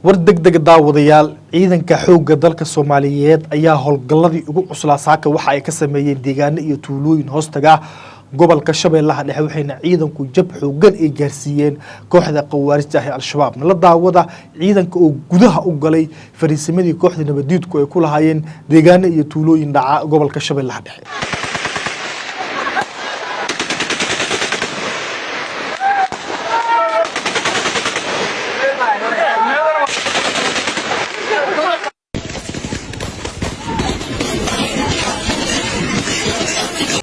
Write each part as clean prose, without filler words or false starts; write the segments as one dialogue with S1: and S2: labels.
S1: war degdeg daawadayaal ciidanka xoogga dalka Soomaaliyeed ayaa howlgalladii ugu cuslaa saaka waxa ay ka sameeyeen deegaano iyo tuulooyin hoostaga gobolka Shabeellaha Dhexe waxayna ciidanku jab xoogan ay gaarsiiyeen kooxda qawaarijta ah ee Al-Shabaab la daawada ciidanka oo gudaha u galay fariisimadii kooxda nabadiidku ay ku lahaayeen deegaano iyo tuulooyin dhaca gobolka Shabeellaha Dhexe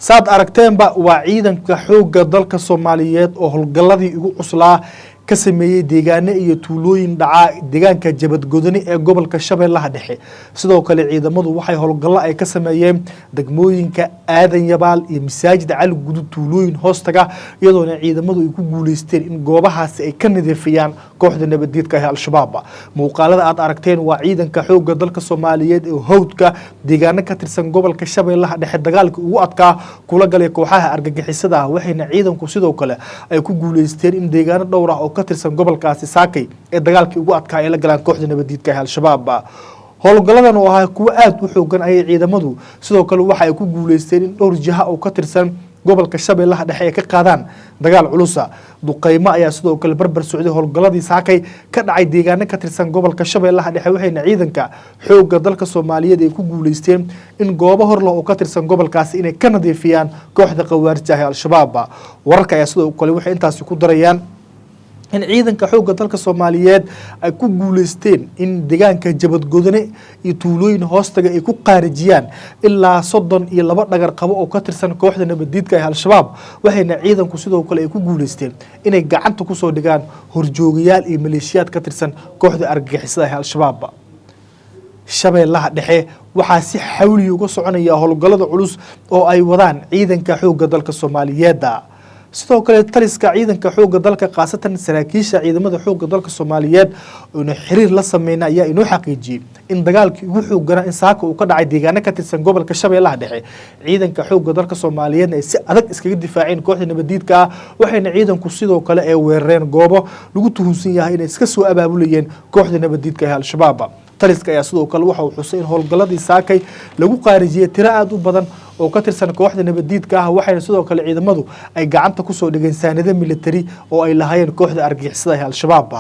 S1: saad aragteenba waa ciidanka xoogga dalka Soomaaliyeed oo howlgalladii ugu cuslaa ka sameeyay deegaano iyo tuulooyin dhaca deegaanka Jabadgodani ee gobolka Shabeellaha Dhexe sidoo kale ciidamadu waxay howlgallo ay ka sameeyeen degmooyinka Aadan Yabaal iyo Masaajid Cali Gudud tuulooyin hoostaga iyadoo ciidamadu ay ku guuleysteen in goobahaasi ay ka nadiifiyaan kooxda nabadiidka ah Al-Shabaab muuqaalada aad aragteen waa ciidanka xoogga dalka Soomaaliyeed ee hawdka deegaano ka tirsan gobolka Shabeellaha Dhexe dagaalka ugu adkaa kula galay kooxaha argagixisada waxayna ciidanku sidoo kale ay ku guuleysteen in deegaano dhowr ah oo ka tirsan gobolkaasi saakay ee dagaalkii ugu adkaa ee la galaan kooxda nabadiidka ah Al-Shabaab howlgalladan oo ahaa kuwa aad u xoogan ay ciidamadu sidoo kale waxa ay ku guuleysteen in dhowr jiha oo ka tirsan gobolka Shabeellaha Dhexe ay ka qaadaan dagaal culus duqeymo ayaa sidoo kale barbar socday howlgalladii saakay ka dhacay deegaano ka tirsan gobolka Shabeellaha Dhexe waxayna ciidanka xoogga dalka Soomaaliyeed ay ku guuleysteen in goobo hor leh oo ka tirsan gobolkaasi inay ka nadiifiyaan kooxda qawaarijta ah Al-Shabaab wararka ayaa sidoo kale waxay intaasi ku darayaan in ciidanka xoogga dalka Soomaaliyeed ay ku guuleysteen in deegaanka Jabadgodani iyo tuulooyin hoostaga ay ku qaarijiyaan ilaa 32 dhagar qabo oo ka tirsan kooxda nabadiidka ah Al-Shabaab waxayna ciidanku sidoo kale ay ku guuleysteen inay gacanta ku soo dhigaan horjoogayaal iyo maleeshiyaad ka tirsan kooxda argagixisada ah Al-Shabaab Shabeellaha Dhexe waxaa si xawli uga soconaya howlgallada culus oo ay wadaan ciidanka xoogga dalka Soomaaliyeed sidoo kale taliska ciidanka xoogga dalka qaasatan saraakiisha ciidamada xoogga dalka Soomaaliyeed oo xiriir la sameeyay ayaa inoo xaqiijiyay in dagaalkii ugu xoogana in saaka uu ka dhacay deegaano ka tirsan gobolka Shabeellaha Dhexe ciidanka xoogga dalka Soomaaliyeed ay si adag iskaga difaaceen kooxda nabadiidka waxayna ciidanku sidoo kale ay weerareen goobo lagu tuhunsan yahay inay iska soo abaabulayeen kooxda nabadiidka ah Al-Shabaab taliska ayaa sidoo kale waxa uu xusay in howlgalladii saakay lagu qaarijiyay tiro aad u badan oo ka tirsan kooxda nabadiidka ah waxayna sidoo kale ciidamadu ay gacanta ku soo dhigeen saanado military oo ay lahaayeen kooxda argagixisada ah Al-Shabaab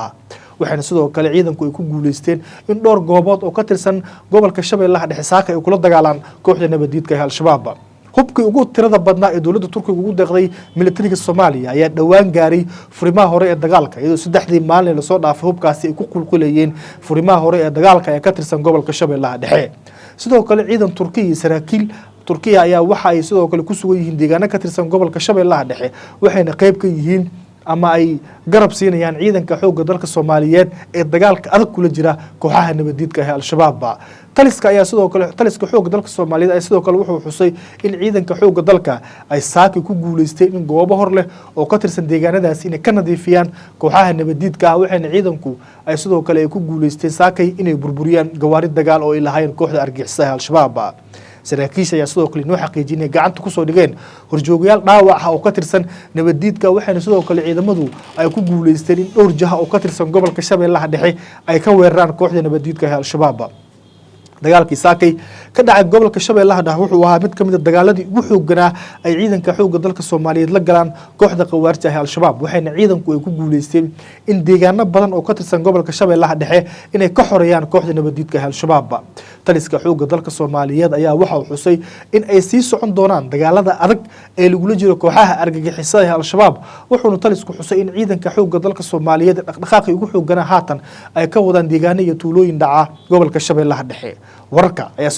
S1: waxayna sidoo kale ciidanku ay ku guuleysteen in dhowr goobood oo ka tirsan gobolka Shabeellaha Dhexe saakay ay kula dagaalaan kooxda nabadiidka ah Al-Shabaab hubkii ugu tirada badnaa ee dawladda Turkiga ugu deeqday militariga Soomaaliya ayaa dhawaan gaaray furimaha hore ee dagaalka iyadoo saddexdii maalin la soo dhaafay hubkaasi ay ku qulqulayeen furimaha hore ee dagaalka ee ka tirsan gobolka Shabeellaha Dhexe sidoo kale ciidan Turkiga saraakiil Turkiga ayaa waxa ay sidoo kale ku sugan yihiin deegaano ka tirsan gobolka Shabeellaha Dhexe waxayna qayb ka yihiin ama ay garab siinayaan ciidanka xoogga dalka Soomaaliyeed ee dagaalka adag kula jira kooxaha nabadiidka ah Al-Shabaab taliska ayaa sidoo kale taliska xoogga dalka Soomaaliyeed ay sidoo kale wuxuu xusay in ciidanka xoogga dalka ay saaki ku guuleysteen in goobo hor leh oo ka tirsan deegaanadaas inay ka nadiifiyaan kooxaha nabadiidka waxayna ciidanku ay sidoo kale ay ku guuleysteen saakay inay burburiyaan gawaari dagaal oo ay lahaayeen kooxda argagixisada ah Al-Shabaab saraakiisha ayaa sidoo kale inoo xaqiijinay gacanta ku soo dhigeen horjoogayaal dhaawac ah oo ka tirsan nabadiidka waxayna sidoo kale ciidamadu ay ku guuleysteen in dhowr jaha oo ka tirsan gobolka Shabeellaha Dhexe ay ka weeraraan kooxda nabadiidka ah Al-Shabaab dagaalkii saakay ka dhacay gobolka Shabeellaha Dhexe wuxuu ahaa mid kamid ah dagaaladii ugu xooganaa ay ciidanka xoogga dalka Soomaaliyeed la galaan kooxda qawaarijta ah Al-Shabaab waxayna ciidanku ay ku guuleysteen in deegaano badan oo ka tirsan gobolka Shabeellaha Dhexe inay ka xoreeyaan kooxda nabadiidka ah Al-Shabaab taliska xoogga dalka Soomaaliyeed ayaa waxa uu xusay in ay sii socon doonaan dagaalada adag ee lagu jiro kooxaha argagixisada ah Al-Shabaab wuxuuna talisku xusay in ciidanka xoogga dalka Soomaaliyeed dhaqdhaqaaqii ugu xoogana haatan ay ka wadaan deegaano iyo tuulooyin dhaca gobolka Shabeellaha Dhexe wararka ayaa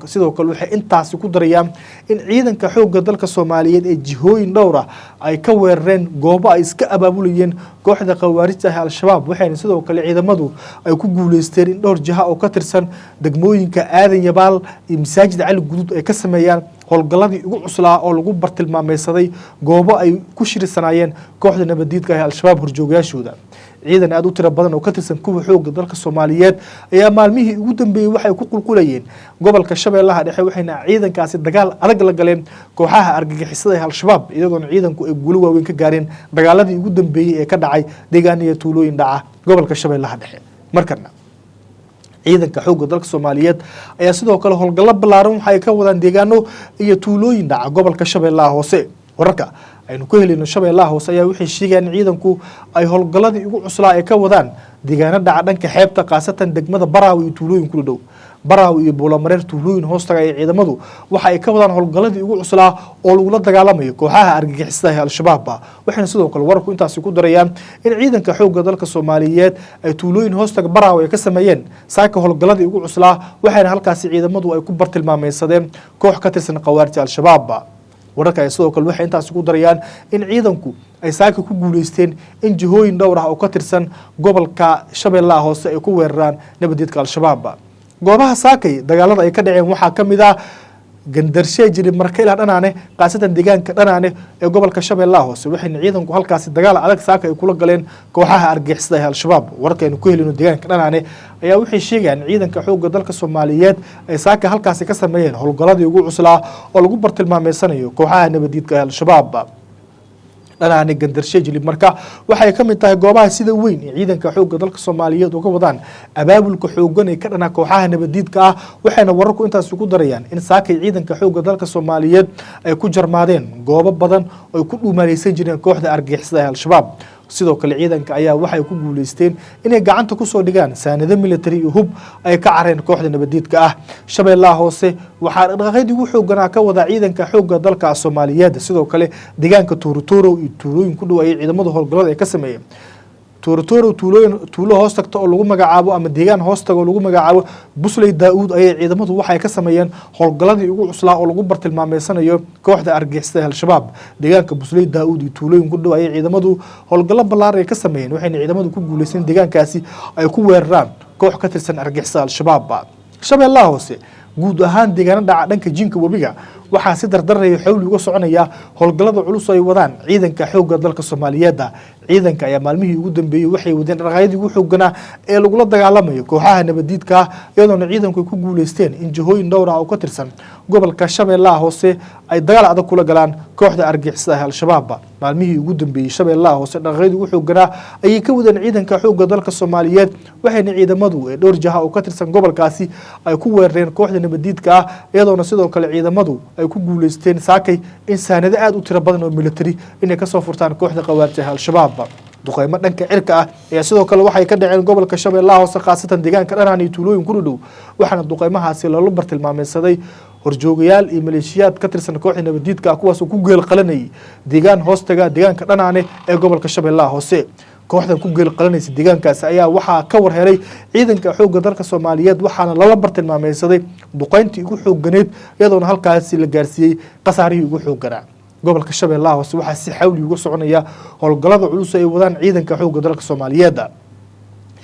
S1: sidoo kale waxay intaasi ku darayaan in ciidanka xoogga dalka Soomaaliyeed ee jihooyin dhowr ah ay ka weerareen goobo ay iska abaabulayeen kooxda qawaarijta ah Al-Shabaab waxayna sidoo kale ciidamadu ay ku guuleysteen in dhowr jiha oo ka tirsan degmooyinka Aadan Yabaal iyo Masaajid Cali Gudud ay ka sameeyaan howlgalladii ugu cuslaa oo lagu bartilmaameedsaday goobo ay ku shirisanayeen kooxda nabadiidka ah Al-Shabaab horjoogayaashooda ciidan aad u tiro badan oo ka tirsan kuwa xoogga dalka Soomaaliyeed ayaa maalmihii ugu dambeeyay waxay ku qulqulayeen gobolka Shabeellaha Dhexe waxayna ciidankaasi dagaal adag la galeen kooxaha argagixisada ah Al-Shabaab iyagoo ciidanku ay guulo waaweyn ka gaareen dagaaladii ugu dambeeyay ee ka dhacay deegaanada tuulooyin dhaca gobolka Shabeellaha Dhexe markana ciidanka xoogga dalka Soomaaliyeed ayaa sidoo kale howlgallo ballaaran waxa ay ka wadaan deegaano iyo tuulooyin dhaca gobolka Shabeellaha Hoose. wararka aynu ku helino Shabeellaha Hoose ayaa waxay sheegayaan ciidanku ay howlgalladii ugu cuslaa ay ka wadaan deegaano dhaca dhanka xeebta qaasatan degmada Baraawe iyo tuulooyin ku dhow. Baraawe iyo Buulamareer tuulooyin hoostaga ay ciidamadu waxa ay ka wadaan howlgalladii ugu cuslaa oo lagu la dagaalamayo kooxaha argagixisada Al-Shabaab. waxayna sidoo kale wararku intaas ku darayaan in ciidanka xoogga dalka Soomaaliyeed ay tuulooyin hoostaga Baraawe ka sameeyeen saaka howlgalladii ugu cuslaa waxayna halkaas ciidamadu ay ku bartilmaameeysadeen koox ka tirsan qawaarta Al-Shabaab. wararka ay sidoo kale waxay intaas ku darayaan in ciidanku ay saaka ku guuleysteen in jihooyin dhowr ah oo ka tirsan gobolka Shabeellaha Hoose ay ku weeraraan nabadgelyada Al-Shabaab. goobaha saakay dagaalada ay ka dhaceen waxaa ka mid ah gandarshay jiri markayla dhanaane qaasatan deegaanka dhanaane ee gobolka Shabeellaha Hoose waxayna ciidanku halkaas dagaal adag saaka ay kula galeen kooxaha argagixisada Al-Shabaab. wararkaynu ku helino deegaanka dhanaane ayaa waxay sheegayaan ciidanka xoogga dalka Soomaaliyeed ay saaka halkaas ka sameeyeen howlgalladii ugu cuslaa oo lagu bartilmaameysanayo kooxaha nabadgelyada Al-Shabaab. dhanaane gandarshay jili marka waxay ka mid tahay goobaha sida weyn ee ciidanka xoogga dalka Soomaaliyeed uga wadaan abaabulka xooggan ee ka dhana kooxaha nabadgelyada waxayna wararku intaas ku darayaan in saakay ciidanka xoogga dalka Soomaaliyeed ay ku jarmaadeen goobo badan oo ay ku dhuumaanaysan jireen kooxda argagixisada Al-Shabaab. sidoo kale ciidanka ayaa waxay ku guuleysteen inay gacanta ku soo dhigaan saanado military iyo hub ay ka careen kooxda nabadgelyada Shabeellaha Hoose waxaa dhaqaaqadii ugu xoogganaa ka wada ciidanka xoogga dalka Soomaaliyeed. sidoo kale deegaanka Tuurtuuro iyo tuulooyin ku dhow ay ciidamadu howlgallada ay ka sameeyeen. Tuurtuuro tuulo hoos tagta oo lagu magacaabo ama deegaan hoos tago lagu magacaabo Busley Daawud ayay ciidamadu waxay ka sameeyeen howlgalladii ugu cuslaa oo lagu bartilmaameysanayo kooxda argagixisada Al-Shabaab. deegaanka Busley Daawud iyo tuulooyin ku dhow ayay ciidamadu howlgallo ballaaran ay ka sameeyeen waxayna ciidamadu ku guuleysteen deegaankaasi ay ku weeraraan koox ka tirsan argagixisada Al-Shabaab. Shabeellaha Hoose guud ahaan deegaano dhaca dhanka jinka webiga waxaa si dardaraya xawli uga soconaya howlgallada culus ay wadaan ciidanka xoogga dalka Soomaaliyeed. ciidanka ayaa maalmihii ugu dambeeyay waxay wadeen dhaqaaqyadii ugu xoogganaa ee lagula dagaalamayo kooxaha nabadgelyada iyadoona ciidanku ay ku guuleysteen in jihooyin dhowr ah oo ka tirsan gobolka Shabeellaha Hoose ay dagaal adag kula galaan kooxda argagixisada Al-Shabaab. maalmihii ugu dambeeyay Shabeellaha Hoose dhaqaaqyadii ugu xoogganaa ayay ka wadeen ciidanka xoogga dalka Soomaaliyeed waxayna ciidamadu ee dhowr jaha oo ka tirsan gobolkaasi ay ku weerareen kooxda nabadgelyada iyadoona sidoo kale ciidamadu ay ku guuleysteen saakay in saanado aad u tiro badan oo military inay ka soo furtaan kooxda qawaarta Al-Shabaab. duqeymo dhanka cirka ah ayaa sidoo kale waxay ka dhaceen gobolka Shabeellaha Hoose qaasatan deegaanka dhanaan iyo tuulooyin ku dhow waxaana duqeymahaasi loola bartilmaameedsaday horjoogayaal iyo maleeshiyaad ka tirsan kooxda nabadgelyada kuwaas oo ku geel qalanayay deegaan hoostaga deegaanka dhanaane ee gobolka Shabeellaha Hoose. kooxdan ku geel qalanaysa deegaankaasi ayaa waxaa ka warhelay ciidanka xoogga dalka Soomaaliyeed waxaana lala bartilmaameedsaday duqeyntii ugu xoogganeed iyadoona halkaasi la gaarsiiyay qasaarihii ugu xoogganaa. gobolka Shabeellaha Hoose waxaa si xawli uga soconaya howlgallada culus ay wadaan ciidanka xoogga dalka Soomaaliyeed.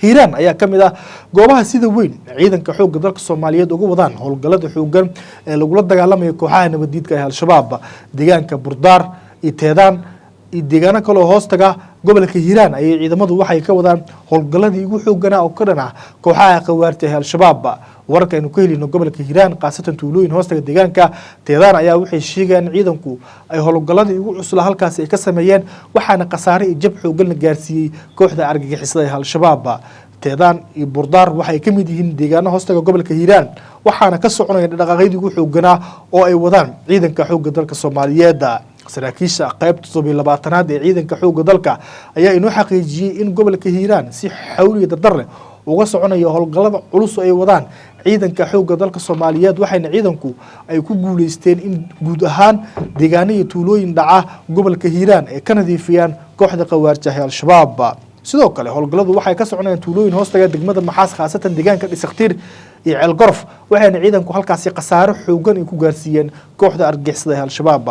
S1: Hiiraan ayaa ka mid ah goobaha sida weyn ciidanka xoogga dalka Soomaaliyeed uga wadaan howlgallada xooggan ee lagula dagaalamayo kooxaha nabadgelyada Al-Shabaab. deegaanka Burdaar iyo Teedaan iyo deegaano kale oo hoostaga gobolka Hiiraan ayay ciidamadu waxay ka wadaan howlgalladii ugu xoogganaa oo ka dhana kooxaha qawaarta Al-Shabaab. wararka aynu ka helino gobolka Hiiraan qaasatan tuulooyin hoostaga deegaanka Teedaan ayaa waxay sheegayaan ciidanku ay howlgalladii ugu cuslaa halkaas ay ka sameeyeen waxaana qasaare iyo jab xooggan la gaarsiiyay kooxda argagixisada Al-Shabaab. Teedaan iyo Burdaar waxay ka mid yihiin deegaano hoostaga gobolka Hiiraan waxaana ka soconaya dhaqaaqyadii ugu xoogganaa oo ay wadaan ciidanka xoogga dalka Soomaaliyeed. saraakiisha qaybta 27aad ee ciidanka xoogga dalka ayaa inoo xaqiijiyay in gobolka Hiiraan si xawli dardar leh uga soconayo howlgallada culus ay wadaan ciidanka xoogga dalka Soomaaliyeed waxayna ciidanku ay ku guuleysteen in guud ahaan deegaano iyo tuulooyin dhaca gobolka Hiiraan ay ka nadiifiyaan kooxda qawaarta Al-Shabaab. sidoo kale howlgalladu waxay ka soconayaan tuulooyin hoostaga degmada Maxaas khaasatan deegaanka Dhisaqtiir iyo Ceel Gorof waxayna ciidanku halkaasi qasaare xooggan ay ku gaarsiiyeen kooxda argagixisada Al-Shabaab.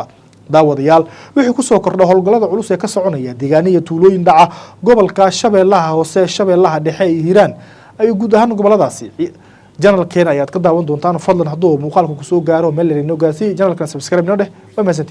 S1: daawadayaal wixii ku soo kordha howlgallada culus ee ka soconaya deegaanada tuulooyin dhaca gobolka Shabeellaha Hoose Shabeellaha Dhexe iyo Hiiraan ay guud ahaan goboladaasi channelkeena ayaad ka daawan doontaan. fadlan hadduu muuqaalku ku soo gaaro meel inoo gaarsiin channelkan subscribe noo dheh. waa mahadsantihiin.